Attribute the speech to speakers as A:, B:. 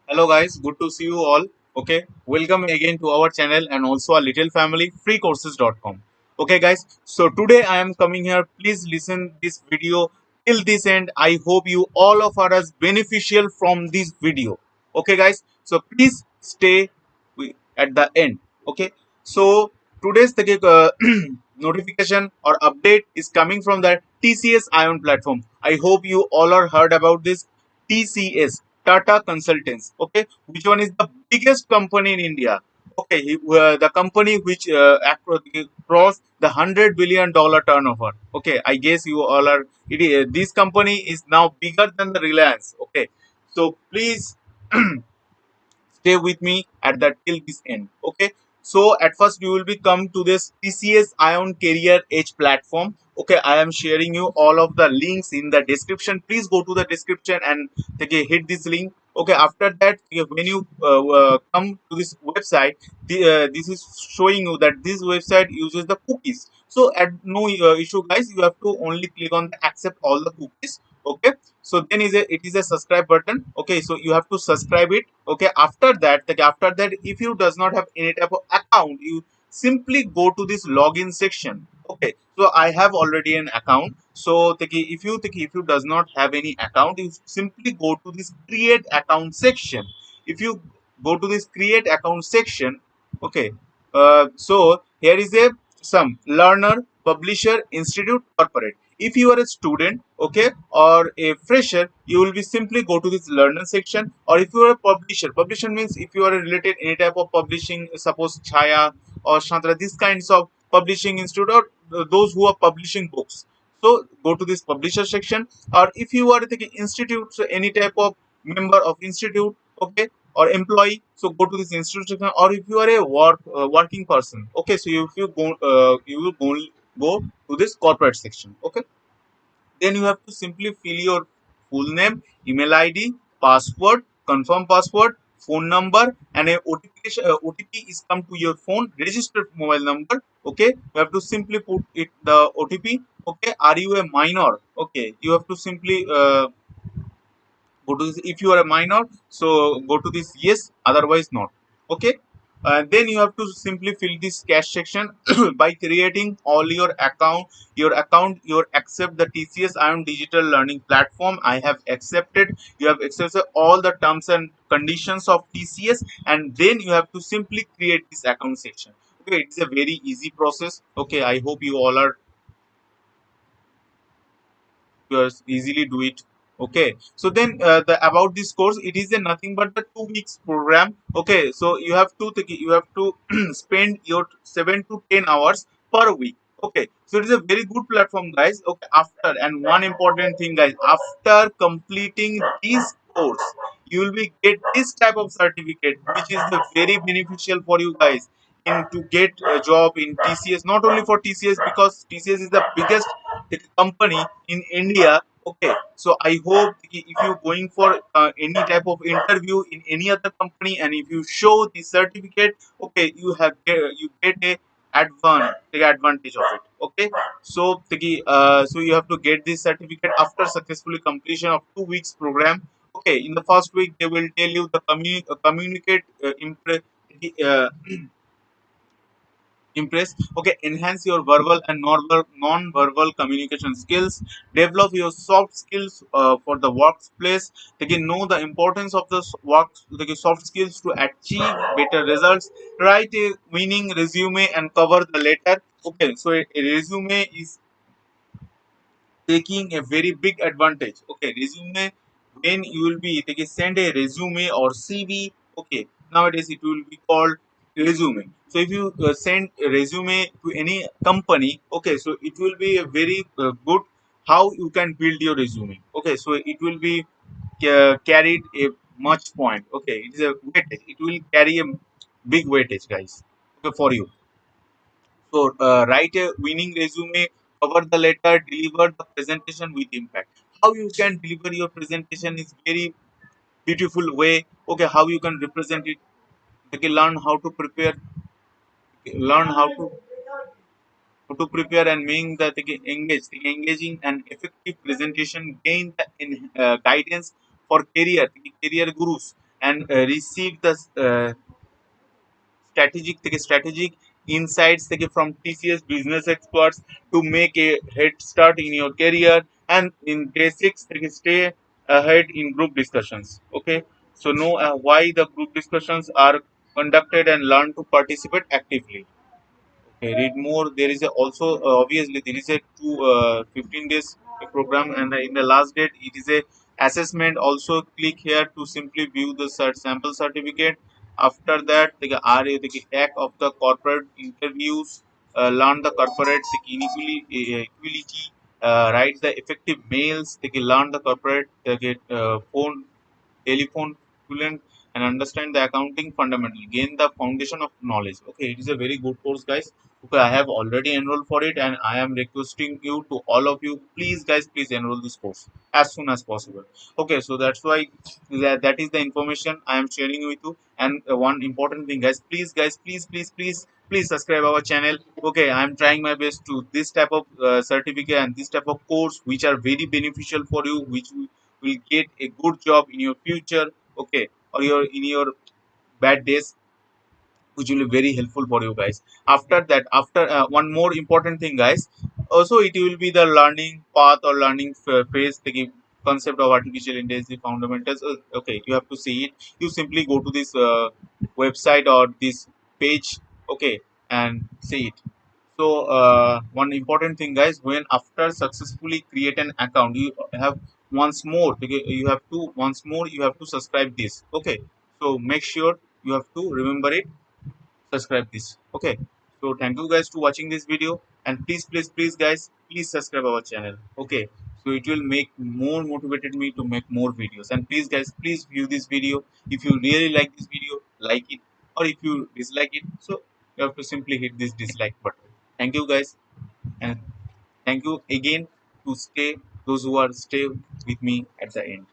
A: Hello guys, good to see you all. Okay, welcome again to our channel and also our little family freecourses.com. Okay guys, so today I am coming here. Please listen this video till this end. I hope you all of are as beneficial from this video. Okay guys, so please stay at the end. Okay, so today's notification or update is coming from the TCS Ion platform. I hope you all are heard about this TCS, Tata Consultants. Okay, which one is the biggest company in India? Okay, the company which crossed the $100 billion turnover. Okay, I guess you all are. This company is now bigger than the Reliance. Okay, so please stay with me at the till this end. Okay, so at first we will be come to this TCS Ion Career Edge platform. Okay, I am sharing you all of the links in the description. Please go to the description and okay, hit this link. Okay, after that when you come to this website, this is showing you that this website uses the cookies. So at no issue guys, you have to only click on the accept all the cookies. Okay, so then it is a subscribe button. Okay, so you have to subscribe it. Okay, after that if you does not have any type of account, you simply go to this login section. Okay, so I have already an account. So if you does not have any account, you simply go to this create account section. If you go to this create account section, okay, so here is a some learner, publisher, institute, corporate. If you are a student, okay, or a fresher, you will be simply go to this learner section. Or if you are a publisher means if you are related any type of publishing, suppose Chaya or Shantara, these kinds of publishing institute, or those who are publishing books, so go to this publisher section. Or if you are taking institute, so any type of member of institute, okay, or employee, so go to this institute section. Or if you are a working person, okay, so if you go you will go to this corporate section. Okay, then you have to simply fill your full name, email ID, password, confirm password, phone number, and a OTP is come to your phone, registered mobile number. Okay, you have to simply put it the OTP. Okay, are you a minor? Okay, you have to simply go to this. If you are a minor, so go to this yes, otherwise not. Okay, then you have to simply fill this cache section by creating all your account you accept the TCS Ion digital learning platform. I have accepted. You have accepted all the terms and conditions of TCS, and then you have to simply create this account section. Okay, it's a very easy process. Okay, I hope you easily do it. Okay, so then about this course, it is a nothing but the 2 weeks program. Okay, so you have to spend your 7 to 10 hours per week. Okay, so it is a very good platform guys. Okay, after, and one important thing guys, after completing this course, you will be get this type of certificate, which is the very beneficial for you guys in to get a job in TCS. Not only for TCS, because TCS is the biggest company in India. Okay, so I hope if you going for any type of interview in any other company, and if you show the certificate, okay, you get a take advantage of it. Okay, so so you have to get this certificate after successfully completion of 2 weeks program. Okay, in the first week they will tell you the communicate uh, impress. Okay, enhance your verbal and non-verbal communication skills, develop your soft skills for the workplace. They can know the importance of the soft skills to achieve better results. Write a winning resume and cover the letter. Okay, so a resume is taking a very big advantage. Okay, resume, when you will be send a resume or CV. Okay, nowadays it will be called resume. So if you send a resume to any company, okay, so it will be a very good how you can build your resume. Okay, so it will be carried a much point. Okay, it is a weightage. It will carry a big weightage, guys. Okay, for you. So write a winning resume, cover the letter, deliver the presentation with impact. How you can deliver your presentation is very beautiful way. Okay, how you can represent it. Okay, learn how to prepare, learn how to prepare and make the engaging and effective presentation. Gain the guidance for career gurus and receive the strategic insights from TCS business experts to make a head start in your career. And in day 6 stay ahead in group discussions. Okay, so know why the group discussions are conducted and learn to participate actively. Okay, read more. There is a also obviously there is a 15 days program, and in the last date it is a assessment. Also click here to simply view the sample certificate. After that, the act of the corporate interviews, learn the corporate equality, write the effective mails. They can learn the corporate phone telephone fluent, and understand the accounting fundamental, gain the foundation of knowledge. Okay, it is a very good course, guys. Okay, I have already enrolled for it, and I am requesting you to all of you, please guys, please enroll this course as soon as possible. Okay, so that's why that is the information I am sharing with you. And one important thing, guys, please guys, please subscribe our channel. Okay, I am trying my best to this type of certificate and this type of course which are very beneficial for you, which will get a good job in your future. Okay, or your in your bad days, which will be very helpful for you guys. After that, after one more important thing, guys, also it will be the learning path or learning phase, the concept of artificial intelligence fundamentals. Okay, you have to see it. You simply go to this website or this page. Okay, and see it. So one important thing, guys, when after successfully create an account, you have once more you have to once more you have to subscribe this. Okay, so make sure you have to remember it, subscribe this. Okay, so thank you guys to watching this video, and please guys, please subscribe our channel. Okay, so it will make more motivated me to make more videos. And please guys, please view this video. If you really like this video, like it, or if you dislike it, so you have to simply hit this dislike button. Thank you guys, and thank you again to stay those who are stay with me at the end.